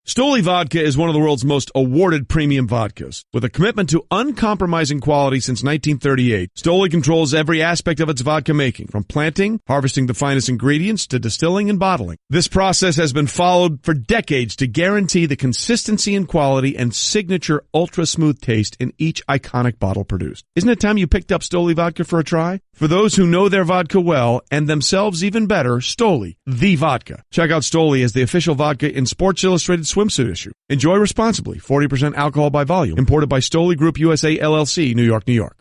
Stoli Vodka is one of the world's most awarded premium vodkas. With a commitment to uncompromising quality since 1938, Stoli controls every aspect of its vodka making, from planting, harvesting the finest ingredients, to distilling and bottling. This process has been followed for decades to guarantee the consistency and quality and signature ultra-smooth taste in each iconic bottle produced. Isn't it time you picked up Stoli Vodka for a try? For those who know their vodka well, and themselves even better, Stoli, the vodka. Check out Stoli as the official vodka in Sports Illustrated swimsuit issue. Enjoy responsibly. 40% alcohol by volume. Imported by Stoli Group USA, LLC, New York, New York.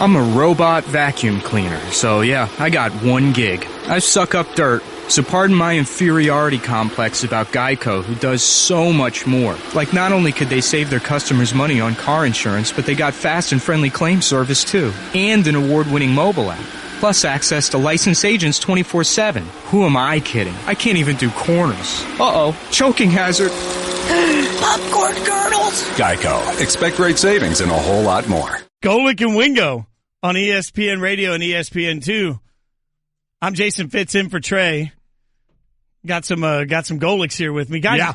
I'm a robot vacuum cleaner, so yeah, I got one gig. I suck up dirt, so pardon my inferiority complex about Geico, who does so much more. Like, not only could they save their customers money on car insurance, but they got fast and friendly claim service too, and an award-winning mobile app. Plus access to licensed agents 24/7. Who am I kidding? I can't even do corners. Uh-oh, choking hazard. Popcorn kernels. Geico. Expect great savings and a whole lot more. Golic and Wingo on ESPN Radio and ESPN2. I'm Jason Fitz in for Trey. Got some Golics here with me. Guys,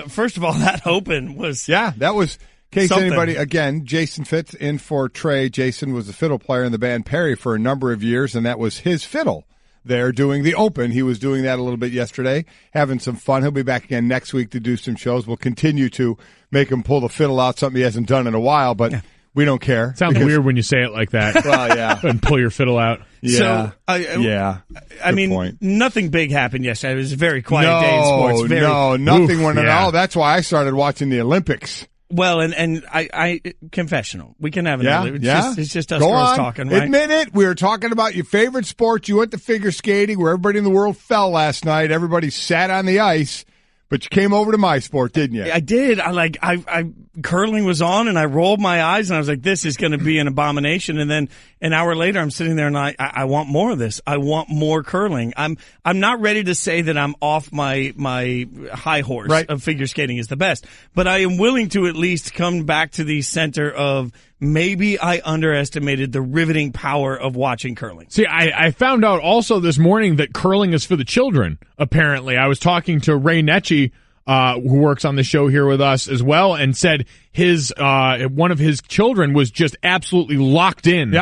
first of all, that open was... Yeah, that was... In case something. anybody, again, Jason Fitz in for Trey. Jason was a fiddle player in the band Perry for a number of years, and that was his fiddle there doing the open. He was doing that a little bit yesterday, having some fun. He'll be back again next week to do some shows. We'll continue to make him pull the fiddle out, something he hasn't done in a while, but we don't care. Sounds weird when you say it like that. Well, yeah. And pull your fiddle out. Yeah. So, I mean, point. Nothing big happened yesterday. It was a very quiet day in sports. Nothing went at all. That's why I started watching the Olympics. Well, and I confessional. We can have another. It's just us Go girls on. talking, right? Admit it. We were talking about your favorite sport. You went to figure skating where everybody in the world fell last night. Everybody sat on the ice, but you came over to my sport, didn't you? I did. I curling was on, and I rolled my eyes, and I was like, "This is going to be an abomination." And then an hour later, I'm sitting there, and I want more of this. I want more curling. I'm not ready to say that I'm off my high horse of figure skating is the best, but I am willing to at least come back to the center of maybe I underestimated the riveting power of watching curling. See, I found out also this morning that curling is for the children, apparently. I was talking to Ray Netchie, who works on the show here with us as well, and said his one of his children was just absolutely locked in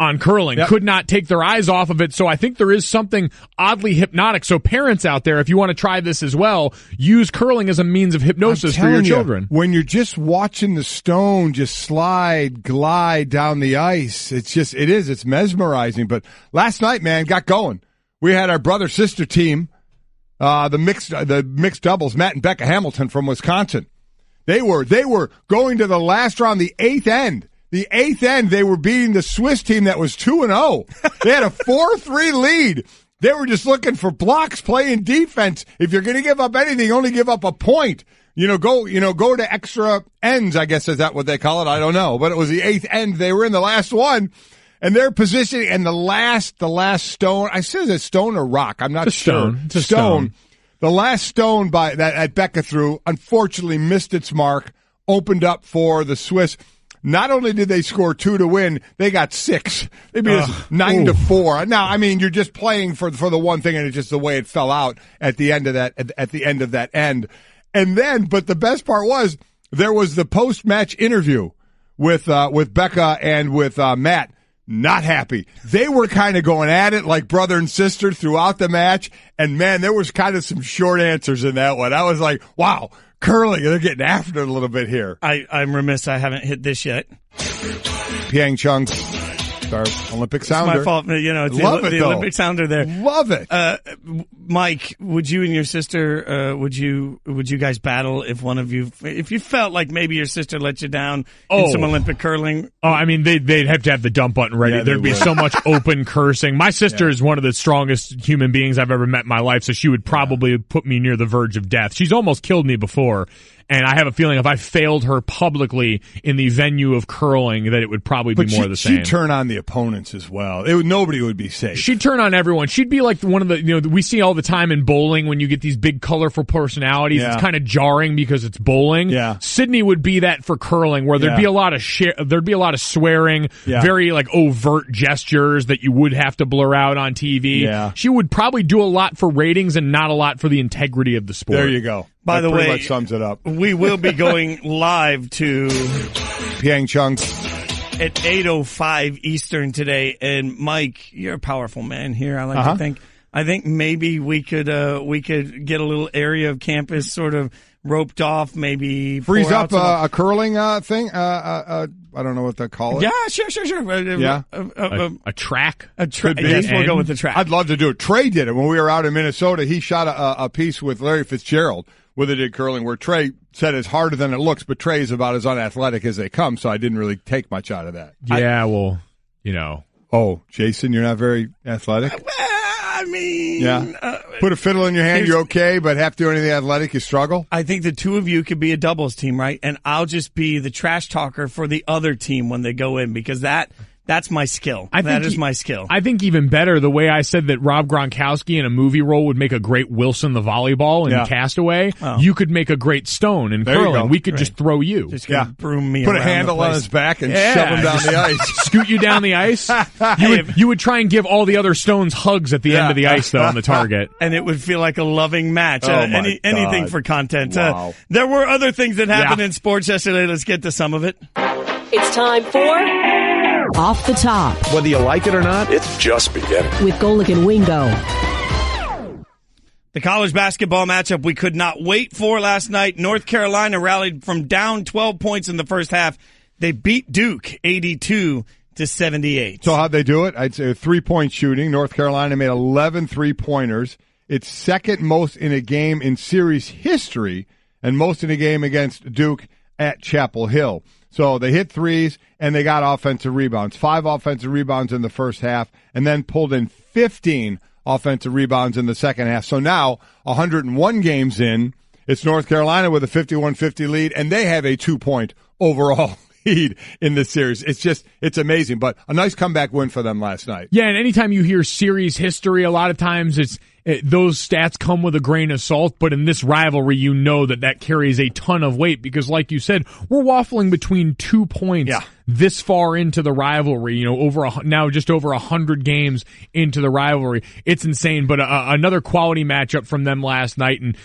on curling, could not take their eyes off of it. So I think there is something oddly hypnotic. So parents out there, if you want to try this as well, use curling as a means of hypnosis for your children. When you're just watching the stone just glide down the ice, it's mesmerizing. But last night, man, got going. We had our brother-sister team, the mixed doubles, Matt and Becca Hamilton from Wisconsin. They were going to the last round, the eighth end. The eighth end, they were beating the Swiss team that was 2-0. They had a 4-3 lead. They were just looking for blocks, playing defense. If you're going to give up anything, only give up a point. Go to extra ends, I guess is that what they call it? I don't know. But it was the eighth end. They were in the last one. And their positioning, and the last stone, I said it's stone or rock. I'm not sure. It's a stone. The last stone that Becca threw, unfortunately missed its mark, opened up for the Swiss. Not only did they score 2 to win, they got 6. They beat us 9-4. Now, I mean, you're just playing for the one thing, and it's just the way it fell out at the end of that. At the end of that end, and then, but the best part was there was the post-match interview with Becca and with Matt. Not happy. They were kind of going at it like brother and sister throughout the match, and man, there was kind of some short answers in that one. I was like, wow. Curling, they're getting after it a little bit here. I'm remiss I haven't hit this yet. Pyeongchang, our Olympic sounder. It's my fault. It's the Olympic sounder there. Love it. Mike, would you and your sister, would you guys battle if one of you, if you felt like maybe your sister let you down in some Olympic curling? Oh, I mean, they'd have to have the dump button ready. There'd be so much open cursing. My sister is one of the strongest human beings I've ever met in my life, so she would probably put me near the verge of death. She's almost killed me before. And I have a feeling if I failed her publicly in the venue of curling, that it would probably be more of the same. She'd turn on the opponents as well. Nobody would be safe. She'd turn on everyone. She'd be like one of the, we see all the time in bowling when you get these big, colorful personalities. Yeah. It's kind of jarring because it's bowling. Yeah. Sydney would be that for curling, where there'd be a lot of swearing, very like overt gestures that you would have to blur out on TV. Yeah. She would probably do a lot for ratings and not a lot for the integrity of the sport. There you go. By the way, pretty much sums it up. We will be going live to Pyeongchang at 8:05 Eastern today. And Mike, you're a powerful man here. I like to think. I think maybe we could get a little area of campus sort of roped off, maybe freeze up a curling thing. I don't know what they call it. Yeah, sure. Yeah, a track. A track. Yes, we'll go with the track. I'd love to do it. Trey did it when we were out in Minnesota. He shot a piece with Larry Fitzgerald with it in curling, where Trey said it's harder than it looks, but Trey is about as unathletic as they come, so I didn't really take much out of that. Yeah, Oh, Jason, you're not very athletic? I mean, put a fiddle in your hand, you're okay, but have to do anything athletic, you struggle? I think the two of you could be a doubles team, right? And I'll just be the trash talker for the other team when they go in, because that's my skill. That is my skill. I think even better, the way I said that Rob Gronkowski in a movie role would make a great Wilson the volleyball in Castaway, you could make a great Stone in curling. We could just throw you. Just broom me Put around a handle the place on his back and shove him down the ice. Scoot you down the ice. You would try and give all the other Stones hugs at the end of the ice, though, on the target. And it would feel like a loving match. Anything for content. Wow. There were other things that happened in sports yesterday. Let's get to some of it. It's time for Off the Top Whether you like it or not, it's just beginning. with Golic and Wingo. The college basketball matchup we could not wait for last night. North Carolina rallied from down 12 points in the first half. They beat Duke 82-78. So how'd they do it? I'd say 3-point shooting. North Carolina made 11 3-pointers. It's second most in a game in series history and most in a game against Duke at Chapel Hill. So they hit threes, and they got offensive rebounds. 5 offensive rebounds in the first half, and then pulled in 15 offensive rebounds in the second half. So now, 101 games in, it's North Carolina with a 51-50 lead, and they have a 2-point overall lead in this series. It's amazing, but a nice comeback win for them last night. Yeah, and anytime you hear series history, a lot of times those stats come with a grain of salt, but in this rivalry, you know that carries a ton of weight because, like you said, we're waffling between 2 points this far into the rivalry, now just over 100 games into the rivalry. It's insane, but another quality matchup from them last night, and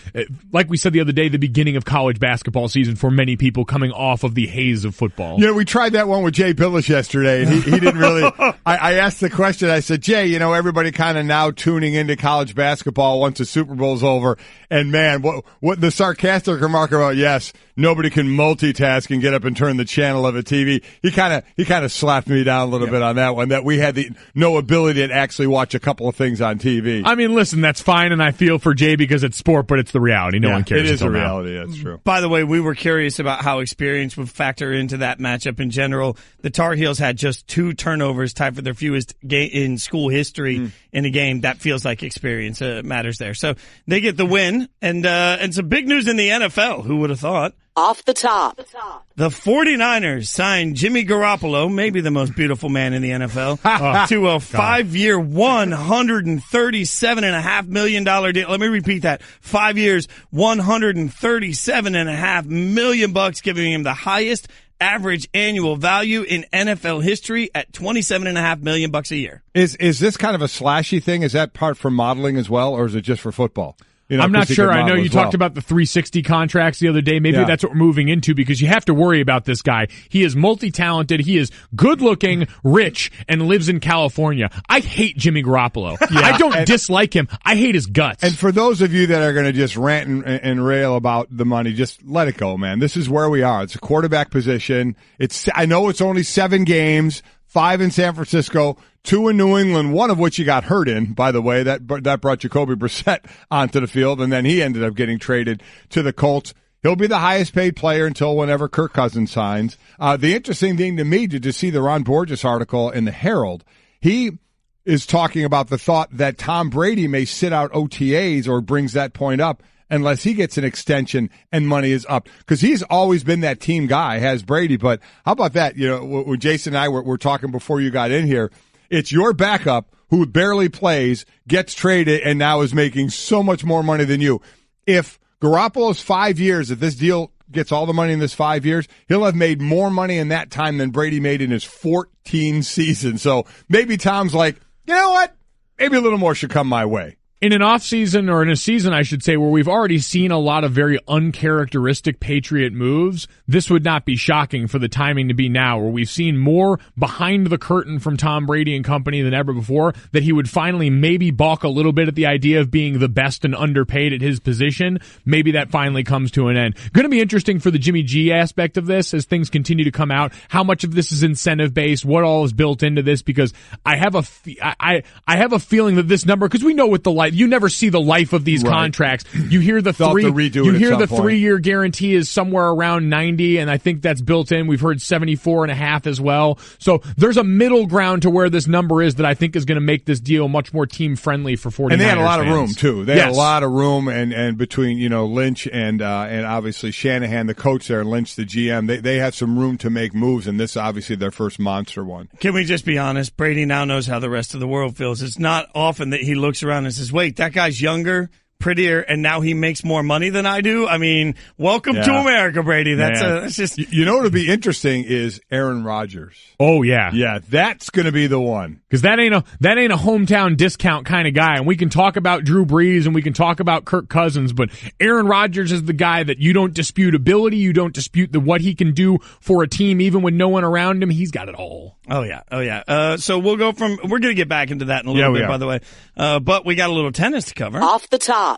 like we said the other day, the beginning of college basketball season for many people coming off of the haze of football. We tried that one with Jay Billish yesterday, and he didn't really I asked the question, I said, Jay, everybody kind of now tuning into college basketball once the Super Bowl's over, and man, what the sarcastic remark about, yes, nobody can multitask and get up and turn the channel of a TV. He kind of slapped me down a little bit on that one, that we had no ability to actually watch a couple of things on TV. I mean, listen, that's fine, and I feel for Jay because it's sport, but it's the reality. No one cares. It is a now. reality. That's true. By the way, we were curious about how experience would factor into that matchup in general. The Tar Heels had just 2 turnovers, tied for their fewest in school history in a game. That feels like experience matters there. So they get the win, and some big news in the NFL. Who would have thought? Off the Top. The 49ers signed Jimmy Garoppolo, maybe the most beautiful man in the NFL, to a 5-year, $137.5 million deal. Let me repeat that. 5 years, $137.5 million, giving him the highest average annual value in NFL history at $27.5 million a year. Is this kind of a slashy thing? Is that part for modeling as well, or is it just for football? I'm not sure. I know you talked about the 360 contracts the other day. Maybe that's what we're moving into because you have to worry about this guy. He is multi-talented. He is good-looking, rich, and lives in California. I hate Jimmy Garoppolo. I don't dislike him. I hate his guts. And for those of you that are going to just rant and rail about the money, just let it go, man. This is where we are. It's a quarterback position. I know it's only 7 games. 5 in San Francisco, 2 in New England, one of which he got hurt in, by the way. That brought Jacoby Brissett onto the field, and then he ended up getting traded to the Colts. He'll be the highest paid player until whenever Kirk Cousins signs. The interesting thing to me, to see the Ron Borges article in the Herald, he is talking about the thought that Tom Brady may sit out OTAs or brings that point up unless he gets an extension and money is up. Because he's always been that team guy, has Brady. But how about that? You know, when Jason and I were talking before you got in here, it's your backup who barely plays, gets traded, and now is making so much more money than you. If Garoppolo's 5 years, if this deal gets all the money in this 5 years, he'll have made more money in that time than Brady made in his 14 seasons. So maybe Tom's like, you know what? Maybe a little more should come my way. In an offseason, or in a season, I should say, where we've already seen a lot of very uncharacteristic Patriot moves, this would not be shocking for the timing to be now, where we've seen more behind the curtain from Tom Brady and company than ever before, that he would finally maybe balk a little bit at the idea of being the best and underpaid at his position. Maybe that finally comes to an end. Going to be interesting for the Jimmy G aspect of this as things continue to come out, how much of this is incentive-based, what all is built into this, because I have a feeling that this number, because we know with the life, you never see the life of these contracts. You hear the 3-year guarantee is somewhere around 90, and I think that's built in. We've heard 74.5 as well. So there's a middle ground to where this number is that I think is going to make this deal much more team friendly for 49ers. And they had a lot of room fans. too. They had a lot of room, and between Lynch and obviously Shanahan, the coach there, and Lynch, the GM, they had some room to make moves, and this obviously their first monster one. Can we just be honest? Brady now knows how the rest of the world feels. It's not often that he looks around and says, wait, that guy's younger, prettier, and now he makes more money than I do. I mean, welcome to America, Brady. That's just... You know what would be interesting is Aaron Rodgers. Oh, yeah. Yeah, that's going to be the one. Because that ain't a hometown discount kind of guy. And we can talk about Drew Brees and we can talk about Kirk Cousins, but Aaron Rodgers is the guy that you don't dispute ability, you don't dispute what he can do for a team, even with no one around him. He's got it all. Oh, yeah. So we're going to get back into that in a little bit, by the way. But we got a little tennis to cover. Off the top.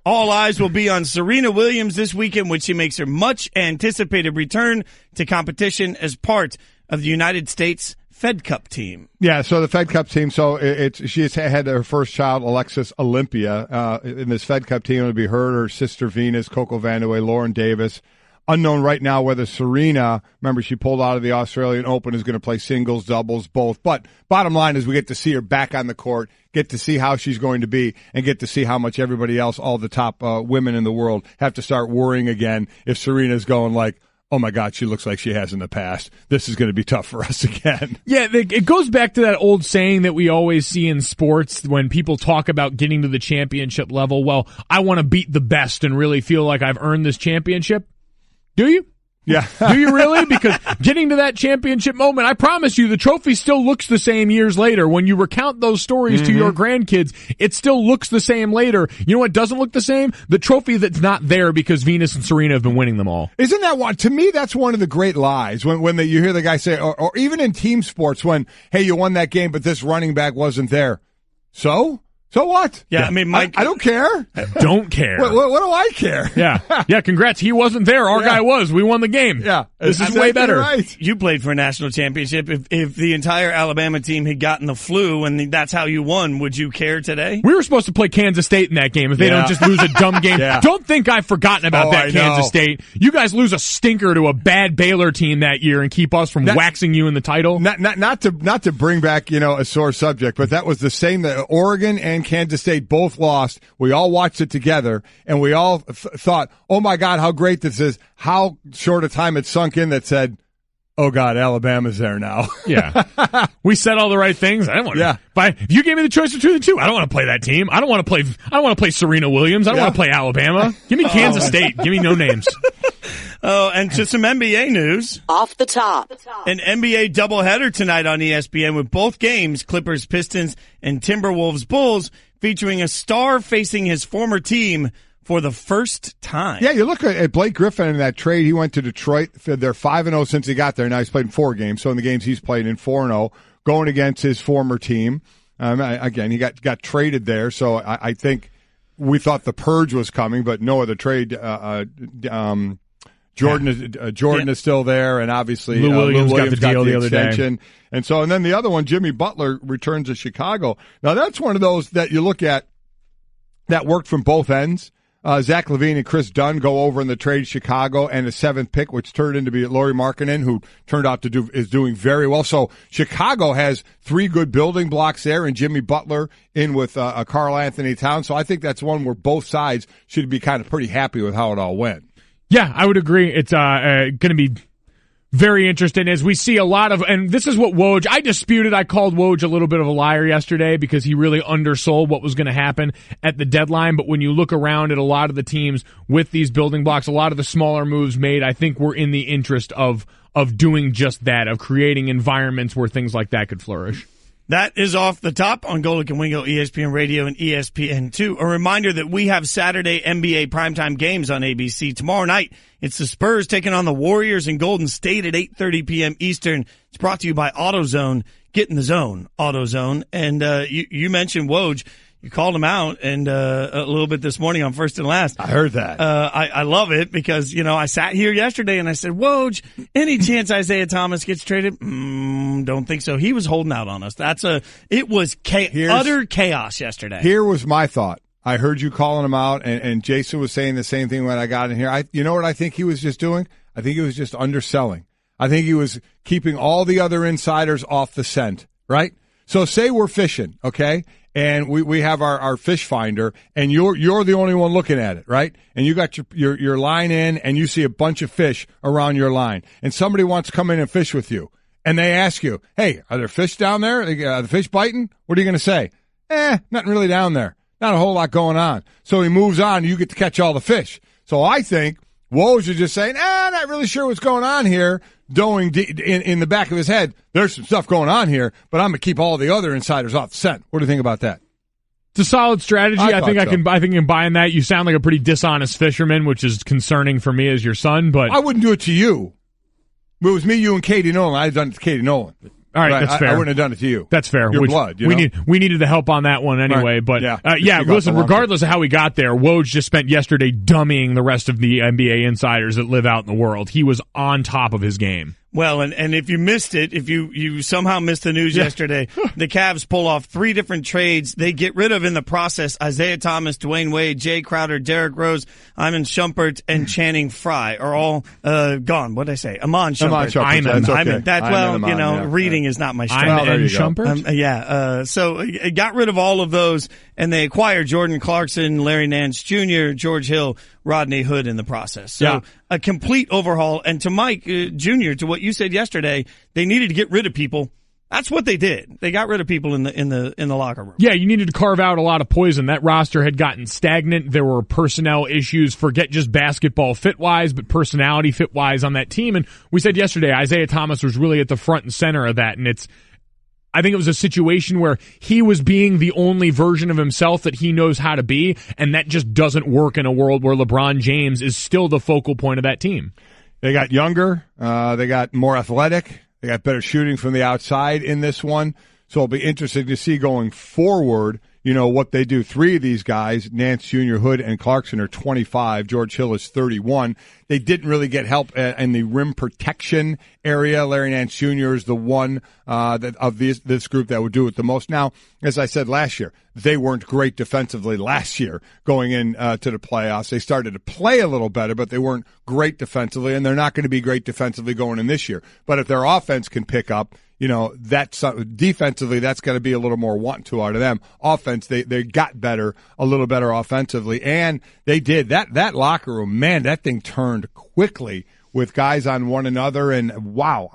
All eyes will be on Serena Williams this weekend when she makes her much-anticipated return to competition as part of the United States Fed Cup team. Yeah, so the Fed Cup team, so she's had her first child, Alexis Olympia, in this Fed Cup team. It'll be her sister Venus, Coco Vandeweghe, Lauren Davis. Unknown right now whether Serena, remember she pulled out of the Australian Open, is going to play singles, doubles, both. But bottom line is we get to see her back on the court, get to see how she's going to be, and get to see how much everybody else, all the top women in the world, have to start worrying again if Serena's going like, oh my God, she looks like she has in the past. This is going to be tough for us again. Yeah, it goes back to that old saying that we always see in sports when people talk about getting to the championship level. Well, I want to beat the best and really feel like I've earned this championship. Do you? Yeah. Do you really? Because getting to that championship moment, I promise you, the trophy still looks the same years later. When you recount those stories to your grandkids, it still looks the same later. You know what doesn't look the same? The trophy that's not there because Venus and Serena have been winning them all. Isn't that one? To me, that's one of the great lies. When you hear the guy say, or even in team sports, when, hey, you won that game, but this running back wasn't there. So what? Yeah, I mean, Mike, I don't care. Don't care. What do I care? Yeah, congrats. He wasn't there. Our guy was. We won the game. Yeah. This is way better. Right. You played for a national championship. If the entire Alabama team had gotten the flu and that's how you won, would you care today? We were supposed to play Kansas State in that game if they don't just lose a dumb game. Don't think I've forgotten about that Kansas State. You guys lose a stinker to a bad Baylor team that year and keep us from waxing you in the title. Not to bring back, a sore subject, but that was the same that Oregon and Kansas State both lost. We all watched it together, and we all thought, oh, my God, how great this is. How short a time it sunk in that said, oh, God, Alabama's there now. Yeah. We said all the right things. I don't want to. If you gave me the choice between the two, I don't want to play that team. I don't want to play Serena Williams. I don't want to play Alabama. Give me Kansas State. Give me no names. Oh, and to some NBA news. Off the top. An NBA doubleheader tonight on ESPN with both games, Clippers, Pistons, and Timberwolves, Bulls, featuring a star facing his former team for the first time. Yeah, you look at Blake Griffin in that trade. He went to Detroit. They're 5-0 since he got there. Now he's played in 4 games. So in the games he's played in 4-0, going against his former team. Again, he got traded there. So I think we thought the purge was coming, but no other trade. Jordan is still there, and obviously Lou Williams got the deal the other day. And then the other one, Jimmy Butler, returns to Chicago. Now that's one of those that you look at that worked from both ends. Zach LaVine and Chris Dunn go over in the trade to Chicago, and the 7th pick, which turned into be Lauri Markkanen, who turned out to is doing very well. So Chicago has 3 good building blocks there, and Jimmy Butler in with Karl Anthony Towns. So I think that's one where both sides should be kind of pretty happy with how it all went. Yeah, I would agree. It's going to be very interesting as we see a lot of, and this is what Woj, I called Woj a little bit of a liar yesterday because he really undersold what was going to happen at the deadline. But when you look around at a lot of the teams with these building blocks, a lot of the smaller moves made, I think we're in the interest of doing just that, of creating environments where things like that could flourish. That is Off the Top on Golic and Wingo, ESPN Radio and ESPN2. A reminder that we have Saturday NBA primetime games on ABC. Tomorrow night, it's the Spurs taking on the Warriors in Golden State at 8:30 p.m. Eastern. It's brought to you by AutoZone. Get in the zone, AutoZone. And you mentioned Woj. You called him out and a little bit this morning on First and Last. I heard that. I love it because, I sat here yesterday and I said, Woj, any chance Isaiah Thomas gets traded? Don't think so. He was holding out on us. It was utter chaos yesterday. Here was my thought. I heard you calling him out, and Jason was saying the same thing when I got in here. You know what I think he was just doing? I think he was just underselling. I think he was keeping all the other insiders off the scent, right? So say we're fishing, okay? And we have our fish finder, and you're the only one looking at it, right? And you got your line in, and you see a bunch of fish around your line, and somebody wants to come in and fish with you, and they ask you, "Hey, are there fish down there? Are the fish biting?" What are you going to say? Nothing really down there. Not a whole lot going on. So he moves on. You get to catch all the fish. So I think Woj is just saying, not really sure what's going on here. Knowing in the back of his head, there's some stuff going on here, but I'm going to keep all the other insiders off the scent. What do you think about that? It's a solid strategy. I think so. I can buy in that. You sound like a pretty dishonest fisherman, which is concerning for me as your son, but I wouldn't do it to you. If it was me, you, and Katie Nolan, I'd have done it to Katie Nolan. All right, that's fair. I wouldn't have done it to you. That's fair. Your blood. You know? We needed the help on that one anyway. Right. But listen, regardless of how we got there, Woj just spent yesterday dummying the rest of the NBA insiders that live out in the world. He was on top of his game. Well, and if you missed it, if you somehow missed the news yesterday, the Cavs pull off 3 different trades. They get rid of in the process Isaiah Thomas, Dwayne Wade, Jay Crowder, Derrick Rose, Iman Shumpert, and Channing Frye are all gone. What did I say? Iman Shumpert. Reading is not my strength. Iman Shumpert? So it got rid of all of those, and they acquired Jordan Clarkson, Larry Nance Jr., George Hill, Rodney Hood in the process. So a complete overhaul. And to Mike Jr., to what you said yesterday, they needed to get rid of people. That's what they did. They got rid of people in the locker room. Yeah, you needed to carve out a lot of poison. That roster had gotten stagnant. There were personnel issues. Forget just basketball fit-wise, but personality fit-wise on that team. And we said yesterday, Isaiah Thomas was really at the front and center of that. And I think it was a situation where he was being the only version of himself that he knows how to be, and that just doesn't work in a world where LeBron James is still the focal point of that team. They got younger. They got more athletic. They got better shooting from the outside in this one. So it'll be interesting to see going forward, what they do. 3 of these guys, Nance Jr., Hood, and Clarkson, are 25. George Hill is 31. They didn't really get help in the rim protection area. Larry Nance Jr. is the one of this group that would do it the most. Now, as I said last year, they weren't great defensively last year going in to the playoffs. They started to play a little better, but they weren't great defensively, and they're not going to be great defensively going in this year. But if their offense can pick up, that's defensively, that's got to be a little more want to out of them. Offense, they got better, a little better offensively, and they did. That locker room, man, that thing turned quickly with guys on one another, and wow.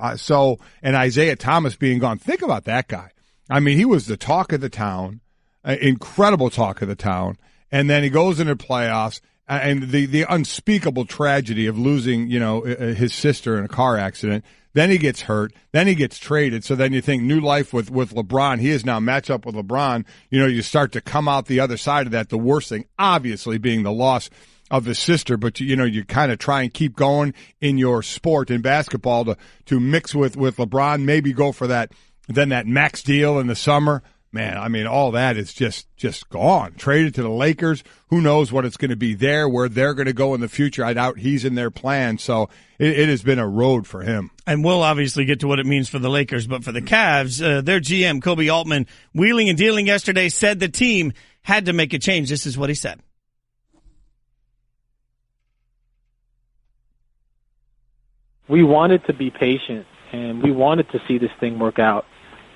And Isaiah Thomas being gone. Think about that guy. I mean, he was the talk of the town, incredible talk of the town, and then he goes into playoffs, and the unspeakable tragedy of losing, his sister in a car accident. Then he gets hurt. Then he gets traded. So then you think new life with LeBron. He is now matched up with LeBron. You start to come out the other side of that. The worst thing, obviously, being the loss of his sister. But, you kind of try and keep going in your sport, in basketball, to mix with LeBron, maybe go for that max deal in the summer. Man, I mean, all that is just gone. Traded to the Lakers. Who knows what it's going to be there, where they're going to go in the future. I doubt he's in their plan. So it has been a road for him. And we'll obviously get to what it means for the Lakers. But for the Cavs, their GM, Kobe Altman, wheeling and dealing yesterday, said the team had to make a change. This is what he said. we wanted to be patient, and we wanted to see this thing work out.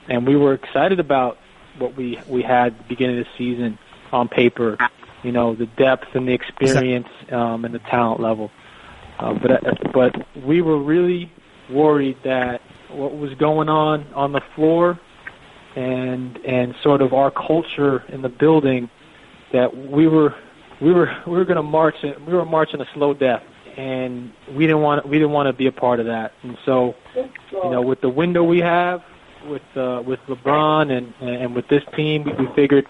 And we were excited about what we had at the beginning of the season on paper, the depth and the experience and the talent level. But we were really worried that what was going on the floor and sort of our culture in the building, that we were going to march. We were marching a slow death, and we didn't want to be a part of that. And so, with the window we have with LeBron and with this team, we figured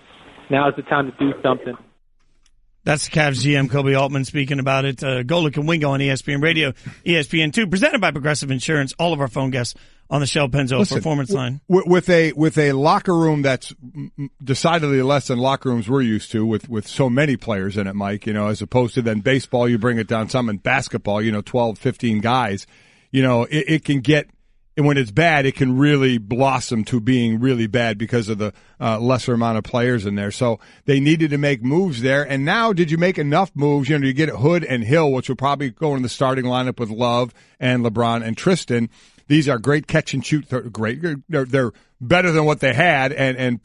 now is the time to do something. That's the Cavs GM Koby Altman speaking about it. Golic and Wingo on ESPN Radio, ESPN2, presented by Progressive Insurance. All of our phone guests on the Shell Pennzoil Performance Line. With a locker room that's decidedly less than locker rooms we're used to, with so many players in it, Mike, as opposed to then baseball, you bring it down some, in basketball, 12, 15 guys, it can get, and when it's bad, it can really blossom to being really bad because of the lesser amount of players in there. So they needed to make moves there. And now, did you make enough moves? You get Hood and Hill, which will probably go in the starting lineup with Love and LeBron and Tristan. These are great catch and shoot. Great. They're better than what they had, and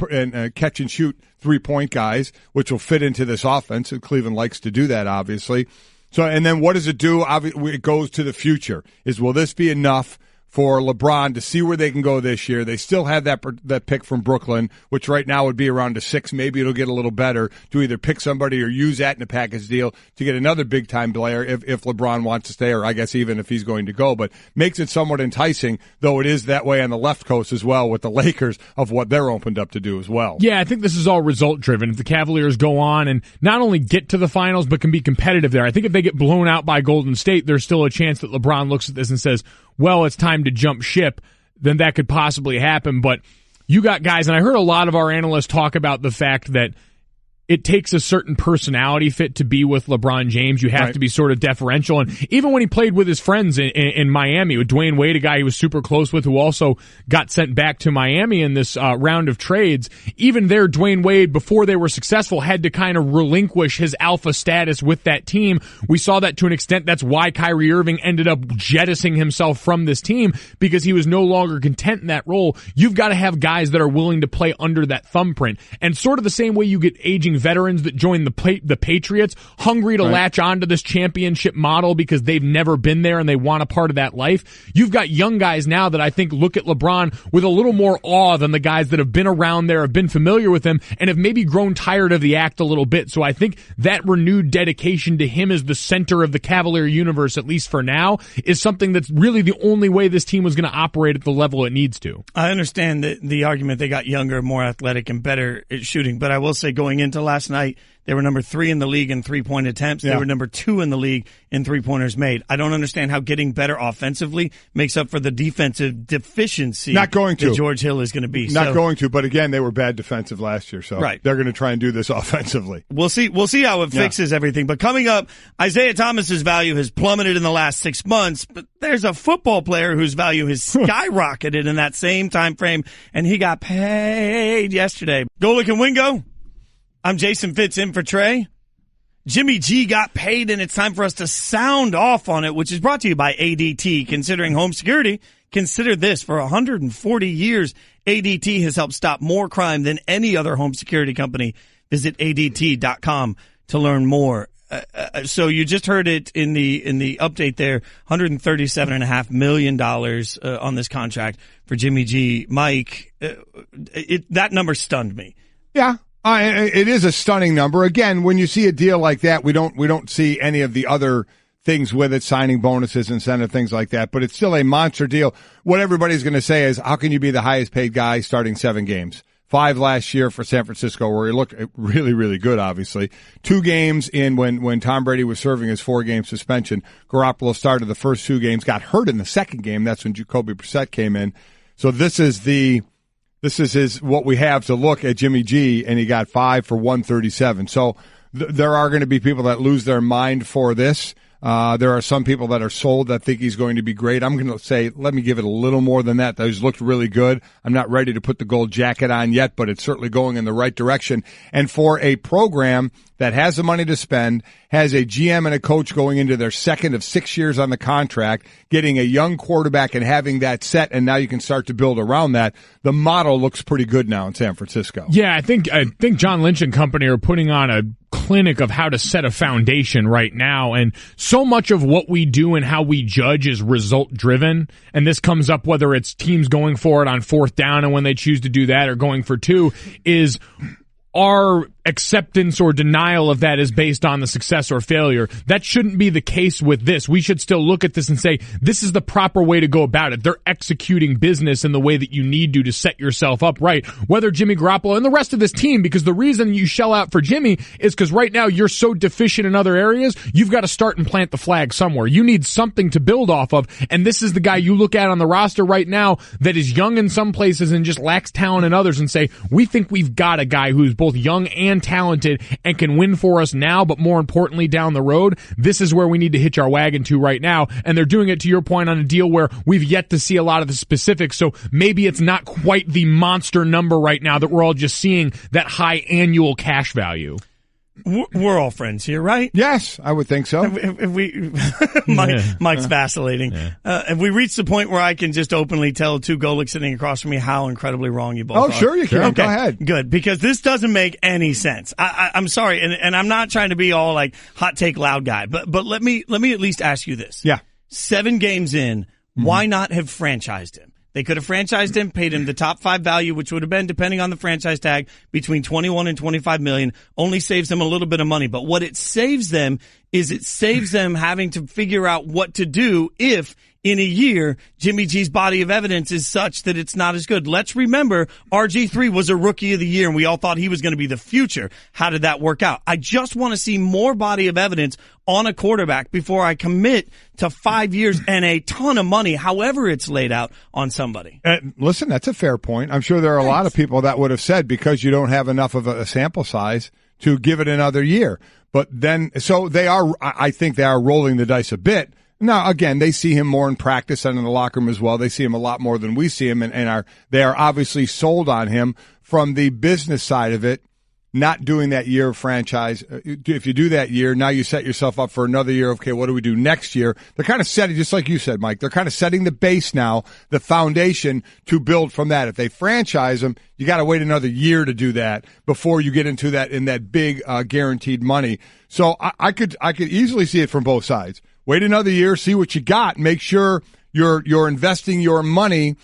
catch and shoot 3-point guys, which will fit into this offense. Cleveland likes to do that, obviously. So, and then what does it do? It goes to the future. Will this be enough for LeBron to see where they can go this year? They still have that pick from Brooklyn, which right now would be around a 6. Maybe it'll get a little better to either pick somebody or use that in a package deal to get another big-time player if LeBron wants to stay, or I guess even if he's going to go. But makes it somewhat enticing, though it is that way on the left coast as well with the Lakers of what they're opened up to do as well. Yeah, I think this is all result-driven. If the Cavaliers go on and not only get to the finals but can be competitive there, I think if they get blown out by Golden State, there's still a chance that LeBron looks at this and says, well, it's time to jump ship, then that could possibly happen. But you got guys, and I heard a lot of our analysts talk about the fact that it takes a certain personality fit to be with LeBron James. You have to be sort of deferential. And even when he played with his friends in Miami, with Dwayne Wade, a guy he was super close with, who also got sent back to Miami in this round of trades, even there, Dwayne Wade, before they were successful, had to kind of relinquish his alpha status with that team. We saw that to an extent. That's why Kyrie Irving ended up jettisoning himself from this team, because he was no longer content in that role. You've got to have guys that are willing to play under that thumbprint. And sort of the same way you get aging veterans that join the Patriots, hungry to latch onto this championship model because they've never been there and they want a part of that life. You've got young guys now that I think look at LeBron with a little more awe than the guys that have been around there, have been familiar with him, and have maybe grown tired of the act a little bit. So I think that renewed dedication to him as the center of the Cavalier universe, at least for now, is something that's really the only way this team was going to operate at the level it needs to. I understand the argument they got younger, more athletic, and better at shooting, but I will say going into last night, they were number 3 in the league in 3-point attempts. They were number 2 in the league in 3-pointers made. I don't understand how getting better offensively makes up for the defensive deficiency that George Hill is going to be. Going to, but again, they were bad defensive last year, so they're going to try and do this offensively. We'll see how it fixes everything. But coming up, Isaiah Thomas's value has plummeted in the last 6 months, but there's a football player whose value has skyrocketed in that same time frame, and he got paid yesterday. Golic and Wingo. I'm Jason Fitz in for Trey. Jimmy G got paid, and it's time for us to sound off on it, which is brought to you by ADT. Considering home security, consider this. For 140 years, ADT has helped stop more crime than any other home security company. Visit ADT.com to learn more. So you just heard it in the update there, $137.5 million on this contract for Jimmy G. Mike, that number stunned me. Yeah. It is a stunning number. Again, when you see a deal like that, we don't see any of the other things with it, signing bonuses, incentive, things like that. But it's still a monster deal. What everybody's going to say is, how can you be the highest paid guy starting 7 games? 5 last year for San Francisco, where he looked really, really good, obviously. 2 games in when Tom Brady was serving his 4-game suspension. Garoppolo started the first 2 games, got hurt in the second game. That's when Jacoby Brissett came in. So this is what we have to look at Jimmy G, and he got 5 for 137. So there are going to be people that lose their mind for this. There are some people that are sold that think he's going to be great. I'm going to say, let me give it a little more than that. Those looked really good. I'm not ready to put the gold jacket on yet, but it's certainly going in the right direction. And for a program that has the money to spend, has a GM and a coach going into their second of 6 years on the contract, getting a young quarterback and having that set, and now you can start to build around that. The model looks pretty good now in San Francisco. Yeah, I think John Lynch and company are putting on a clinic of how to set a foundation right now, and so much of what we do and how we judge is result driven, and this comes up whether it's teams going for it on fourth down and when they choose to do that or going for two, is our acceptance or denial of that is based on the success or failure. That shouldn't be the case with this. We should still look at this and say, this is the proper way to go about it. They're executing business in the way that you need to set yourself up right. Whether Jimmy Garoppolo and the rest of this team, because the reason you shell out for Jimmy is because right now you're so deficient in other areas, you've got to start and plant the flag somewhere. You need something to build off of, and this is the guy you look at on the roster right now that is young in some places and just lacks talent in others and say, we think we've got a guy who's both young and talented and can win for us now, but more importantly down the road. This is where we need to hitch our wagon to right now, and they're doing it, to your point, on a deal where we've yet to see a lot of the specifics, so maybe it's not quite the monster number right now that we're all just seeing that high annual cash value. We're all friends here, right? Yes, I would think so. If we, Mike's vacillating. If we reach the point where I can just openly tell two Golics sitting across from me how incredibly wrong you both are. Oh, sure you can. Okay, go ahead. Good, because this doesn't make any sense. I'm sorry, and I'm not trying to be all like hot take loud guy, but let me at least ask you this. Yeah. 7 games in, why not have franchised him? They could have franchised him, paid him the top 5 value, which would have been, depending on the franchise tag, between 21 and 25 million. Only saves them a little bit of money. But what it saves them is it saves them having to figure out what to do if in a year Jimmy G's body of evidence is such that it's not as good. Let's remember RG3 was a rookie of the year and we all thought he was going to be the future. How did that work out? I just want to see more body of evidence on a quarterback before I commit to 5 years and a ton of money, however it's laid out, on somebody. Listen, that's a fair point. I'm sure there are a lot of people that would have said because you don't have enough of a sample size to give it another year. But then, so I think they are rolling the dice a bit. Now, again, they see him more in practice and in the locker room as well. They see him a lot more than we see him, and they are obviously sold on him from the business side of it. Not doing that year of franchise. If you do that year, now you set yourself up for another year. Okay, what do we do next year? They're kind of setting, just like you said, Mike, they're kind of setting the base now, the foundation to build from that. If they franchise him, you got to wait another year to do that before you get into that, in that big guaranteed money. So I could easily see it from both sides. Wait another year, see what you got, make sure you're investing your money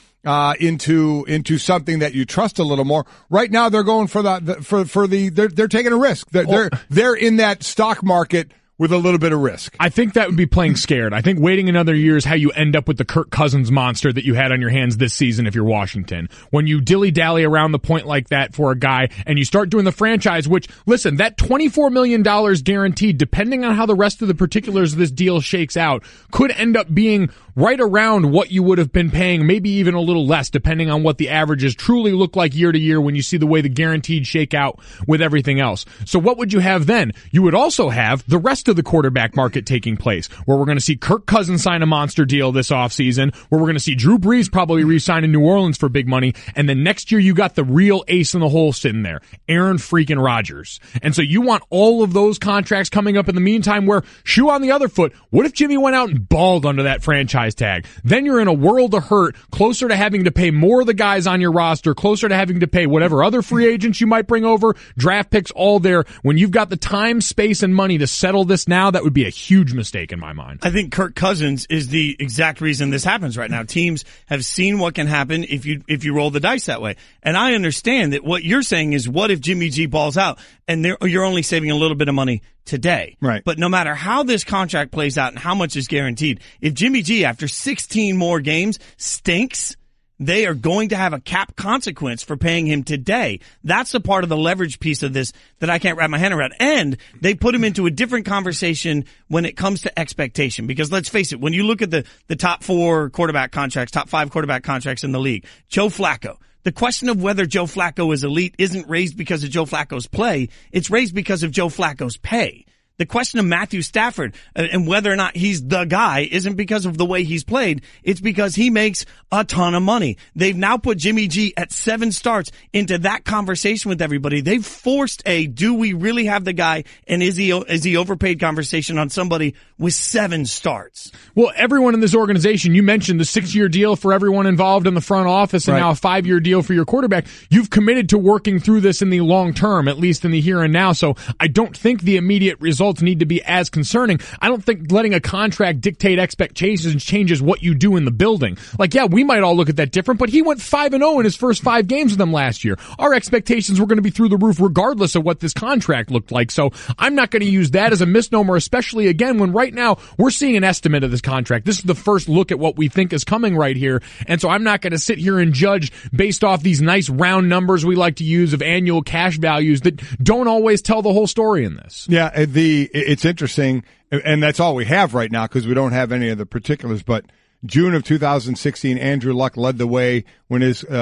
into something that you trust a little more. Right now, they're going for they're taking a risk. They're in that stock market with a little bit of risk. I think that would be playing scared. I think waiting another year is how you end up with the Kirk Cousins monster that you had on your hands this season if you're Washington. When you dilly-dally around the point like that for a guy and you start doing the franchise, which, listen, that $24 million guaranteed, depending on how the rest of the particulars of this deal shakes out, could end up being right around what you would have been paying, maybe even a little less, depending on what the averages truly look like year to year when you see the way the guaranteed shake out with everything else. So what would you have then? You would also have the rest of the quarterback market taking place, where we're going to see Kirk Cousins sign a monster deal this offseason, where we're going to see Drew Brees probably re-sign in New Orleans for big money, and then next year you got the real ace in the hole sitting there, Aaron freaking Rodgers. And so you want all of those contracts coming up in the meantime, where, shoe on the other foot, what if Jimmy went out and balled under that franchise tag? Then you're in a world of hurt, closer to having to pay more of the guys on your roster, closer to having to pay whatever other free agents you might bring over, draft picks, all there. When you've got the time, space, and money to settle this now, that would be a huge mistake in my mind. I think Kirk Cousins is the exact reason this happens right now. Teams have seen what can happen if you roll the dice that way. And I understand that what you're saying is, what if Jimmy G balls out and you're only saving a little bit of money today. Right. But no matter how this contract plays out and how much is guaranteed, if Jimmy G, after 16 more games, stinks, they are going to have a cap consequence for paying him today. That's the part of the leverage piece of this that I can't wrap my head around. And they put him into a different conversation when it comes to expectation. Because let's face it, when you look at the top 4 quarterback contracts, top 5 quarterback contracts in the league, Joe Flacco, the question of whether Joe Flacco is elite isn't raised because of Joe Flacco's play. It's raised because of Joe Flacco's pay. The question of Matthew Stafford and whether or not he's the guy isn't because of the way he's played. It's because he makes a ton of money. They've now put Jimmy G at 7 starts into that conversation with everybody. They've forced do we really have the guy, and is he overpaid conversation on somebody with 7 starts. Well, everyone in this organization, you mentioned the 6-year deal for everyone involved in the front office and now a 5-year deal for your quarterback. You've committed to working through this in the long term, at least in the here and now. So I don't think the immediate results need to be as concerning. I don't think letting a contract dictate expectations changes what you do in the building. Like, yeah, we might all look at that different, but he went 5-0 in his first 5 games with them last year. Our expectations were going to be through the roof regardless of what this contract looked like. So I'm not going to use that as a misnomer, especially again when right now we're seeing an estimate of this contract. This is the first look at what we think is coming right here. And so I'm not going to sit here and judge based off these nice round numbers we like to use of annual cash values that don't always tell the whole story in this. Yeah, it's interesting, and that's all we have right now because we don't have any of the particulars, but June of 2016, Andrew Luck led the way when his deal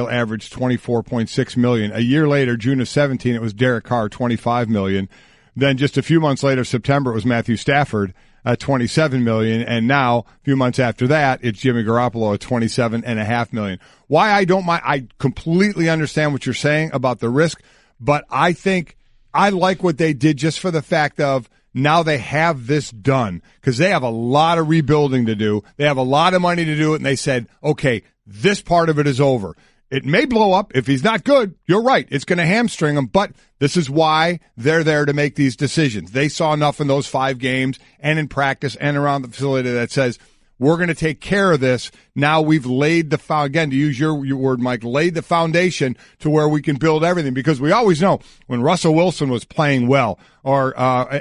averaged $24.6 million. A year later, June of 17, it was Derek Carr, $25 million. Then just a few months later, September, it was Matthew Stafford at $27 million, and now a few months after that, it's Jimmy Garoppolo at $27.5 million. Why I don't mind? I completely understand what you're saying about the risk, but I think I like what they did just for the fact of now they have this done because they have a lot of rebuilding to do. They have a lot of money to do it, and they said, okay, this part of it is over. It may blow up. If he's not good, you're right. It's going to hamstring him, but this is why they're there to make these decisions. They saw enough in those 5 games and in practice and around the facility that says, we're going to take care of this. Now we've laid again, to use your word, Mike, laid the foundation to where we can build everything. Because we always know when Russell Wilson was playing well or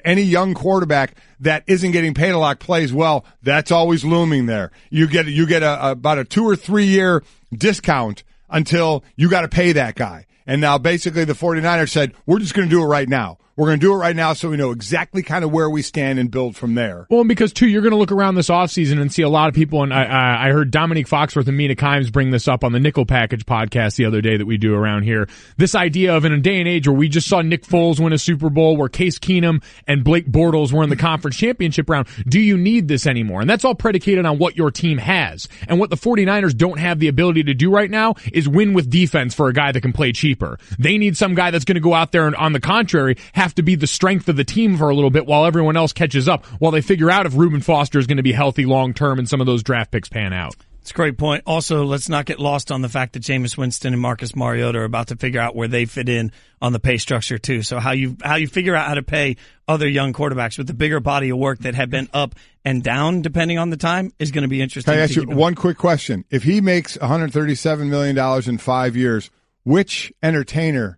any young quarterback that isn't getting paid a lot plays well, that's always looming there. You get about a 2 or 3 year discount until you got to pay that guy. And now basically the 49ers said, we're just going to do it right now. We're going to do it right now so we know exactly kind of where we stand and build from there. Well, and because, too, you're going to look around this offseason and see a lot of people, and I heard Dominique Foxworth and Mina Kimes bring this up on the Nickel Package podcast the other day that we do around here. This idea of in a day and age where we just saw Nick Foles win a Super Bowl, where Case Keenum and Blake Bortles were in the conference championship round, do you need this anymore? And that's all predicated on what your team has. And what the 49ers don't have the ability to do right now is win with defense for a guy that can play cheaper. They need some guy that's going to go out there and, on the contrary, have to be the strength of the team for a little bit while everyone else catches up, while they figure out if Reuben Foster is going to be healthy long-term and some of those draft picks pan out. It's a great point. Also, let's not get lost on the fact that Jameis Winston and Marcus Mariota are about to figure out where they fit in on the pay structure too. So how you figure out how to pay other young quarterbacks with the bigger body of work that have been up and down depending on the time is going to be interesting. Can I ask you one quick question? If he makes $137 million in 5 years, which entertainer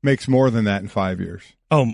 makes more than that in 5 years? Oh,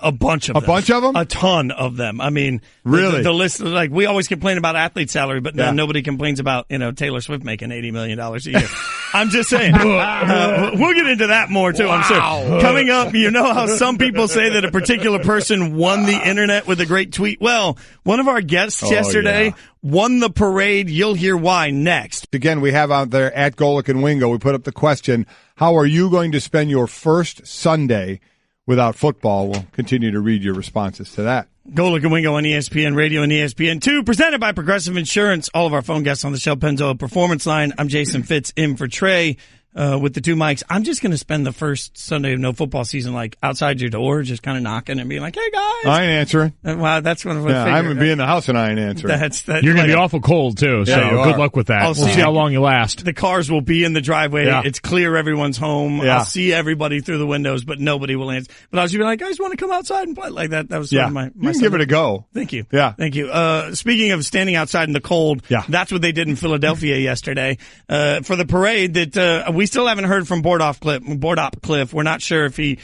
a bunch of them. A bunch of them? A ton of them. I mean, really? The list, like, we always complain about athlete salary, but nobody complains about, Taylor Swift making $80 million a year. I'm just saying. We'll get into that more, too, I'm sure. Coming up, you know how some people say that a particular person won the internet with a great tweet? Well, one of our guests yesterday won the parade. You'll hear why next. Again, we have out there at Golic and Wingo, we put up the question, how are you going to spend your first Sunday without football? We'll continue to read your responses to that. Golic and Wingo on ESPN Radio and ESPN2, presented by Progressive Insurance. All of our phone guests on the Shell Pennzoil Performance Line. I'm Jason Fitz in for Trey. With the 2 mics. I'm just going to spend the first Sunday of no football season like outside your door, just kind of knocking and being like, hey, guys. I ain't answering. Wow, that's one of my favorite. I'm going to be in the house and I ain't answering. You're going to be awful cold, too, so good luck with that. We'll see how long you last. The cars will be in the driveway. Yeah. It's clear everyone's home. Yeah. I'll see everybody through the windows, but nobody will answer. But I was going to be like, guys, want to come outside and play like that? That was sort of my you can give it a go. Thank you. Yeah. Thank you. Speaking of standing outside in the cold, that's what they did in Philadelphia yesterday. For the parade that we still haven't heard from Bordop Cliff. We're not sure if he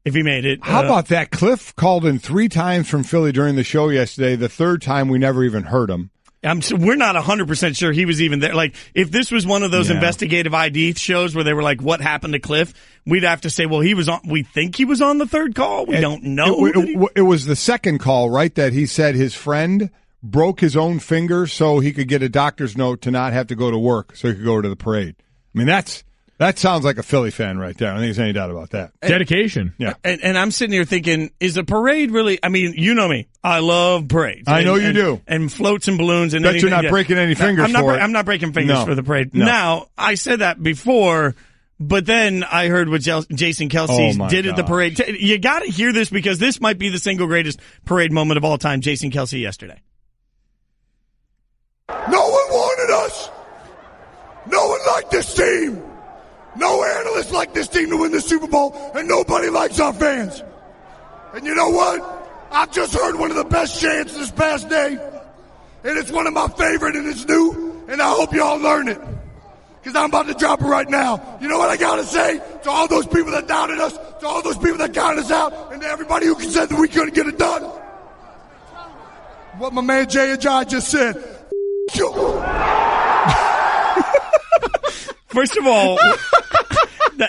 made it. How about that? Cliff called in 3 times from Philly during the show yesterday. The 3rd time we never even heard him. We're not 100% sure he was even there. Like, if this was one of those investigative ID shows where they were like, what happened to Cliff? We'd have to say, well, he was on. We think he was on the 3rd call. We don't know. It was the 2nd call, right? That he said his friend broke his own finger so he could get a doctor's note to not have to go to work, so he could go to the parade. I mean, that's That sounds like a Philly fan right there. I don't think there's any doubt about that. Dedication. Yeah. And I'm sitting here thinking, is a parade really? I mean, you know me. I love parades. I know you do. And floats and balloons and Bet anything. you're not breaking any fingers for it. I'm not breaking fingers for the parade. No. Now, I said that before, but then I heard what Jason Kelce did at the parade. You got to hear this because this might be the single greatest parade moment of all time. Jason Kelce yesterday. No one wanted us. No one liked this team. No analyst liked this team to win the Super Bowl, and nobody likes our fans. And you know what? I've just heard one of the best chants this past day, and it's one of my favorite, and it's new, and I hope y'all learn it, because I'm about to drop it right now. You know what I got to say to all those people that doubted us, to all those people that counted us out, and to everybody who said that we couldn't get it done? What my man Jay Ajay just said. First of all,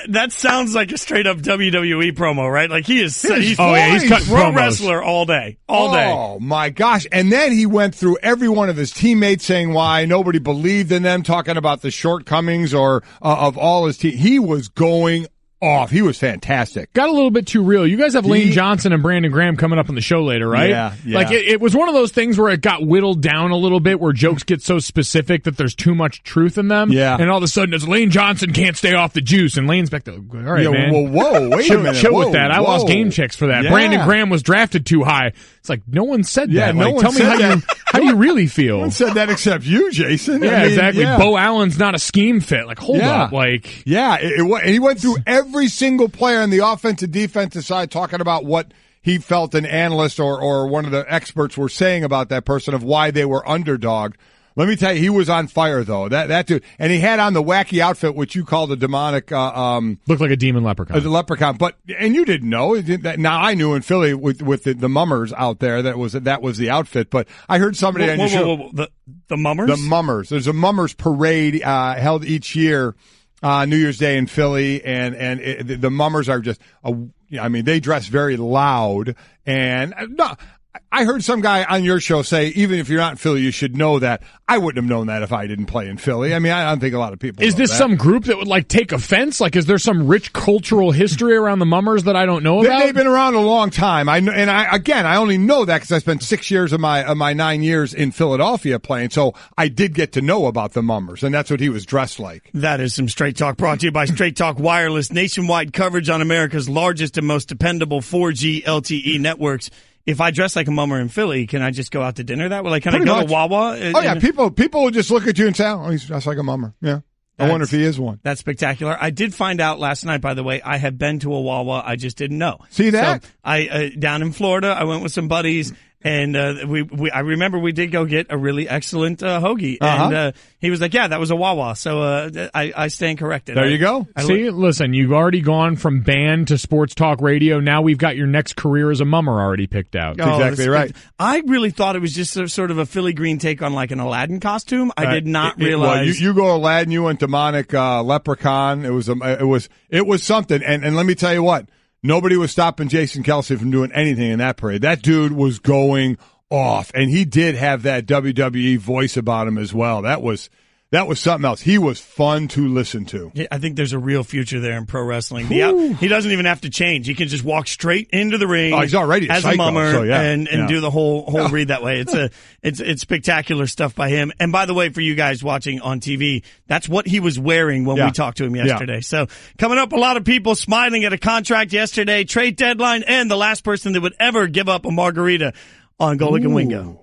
that sounds like a straight up WWE promo, right? Like he's cutting pro promos. Wrestler all day. Oh my gosh. And then he went through every one of his teammates saying why nobody believed in them, talking about the shortcomings or of all his team. He was going off. He was fantastic. Got a little bit too real. You guys have Lane Johnson and Brandon Graham coming up on the show later, right? Yeah. Like it was one of those things where it got whittled down a little bit, where jokes get so specific that there's too much truth in them. Yeah. And all of a sudden it's Lane Johnson can't stay off the juice, and Lane's back to, all right, man. Whoa, wait a minute. Chill with that. I lost game checks for that. Yeah. Brandon Graham was drafted too high. It's like no one said that. Yeah, no like, one tell me said how do you really feel? No one said that except you, Jason. Yeah, I mean, exactly. Yeah. Bo Allen's not a scheme fit. Like, hold up. Like, yeah, and he went through every single player on the offensive defensive side, talking about what he felt an analyst or one of the experts were saying about that person of why they were underdog. Let me tell you, he was on fire though. That dude, and he had on the wacky outfit, which you called a demonic. Looked like a demon leprechaun. A leprechaun, and you didn't know. Now I knew in Philly with the mummers out there that was the outfit. But I heard somebody on your show. The mummers. The mummers. There's a mummers parade held each year. New Year's Day in Philly, and the mummers are just, they dress very loud, and no, I heard some guy on your show say, even if you're not in Philly, you should know that. I wouldn't have known that if I didn't play in Philly. I mean, I don't think a lot of people Is know this that. some group that would, like, take offense? Like, is there some rich cultural history around the mummers that I don't know about? They've been around a long time. I only know that because I spent 6 years of my 9 years in Philadelphia playing, so I did get to know about the mummers, and that's what he was dressed like. That is some Straight Talk, brought to you by Straight Talk Wireless, nationwide coverage on America's largest and most dependable 4G LTE networks. If I dress like a mummer in Philly, can I just go out to dinner that way? Like, can I go to Wawa? Oh, yeah. People will just look at you and say, oh, he's dressed like a mummer. Yeah. I wonder if he is one. That's spectacular. I did find out last night, by the way, I have been to a Wawa. I just didn't know. See that? So I down in Florida, I went with some buddies, and I remember we did go get a really excellent hoagie. And he was like, yeah, that was a Wawa. So I stand corrected. There you go. Listen, you've already gone from band to sports talk radio. Now we've got your next career as a mummer already picked out. That's exactly right. I really thought it was just sort of a Philly Green take on like an Aladdin costume. I did not realize. You go Aladdin, you went demonic leprechaun. It was something. And let me tell you what. Nobody was stopping Jason Kelce from doing anything in that parade. That dude was going off, and he did have that WWE voice about him as well. That was something else. He was fun to listen to. Yeah, I think there's a real future there in pro wrestling. He doesn't even have to change. He can just walk straight into the ring. Oh, he's already as psycho, a mummer so and do the whole read that way. It's spectacular stuff by him. And by the way, for you guys watching on TV, that's what he was wearing when we talked to him yesterday. So coming up, a lot of people smiling at a contract yesterday, trade deadline, and the last person that would ever give up a margarita on Golic and Wingo.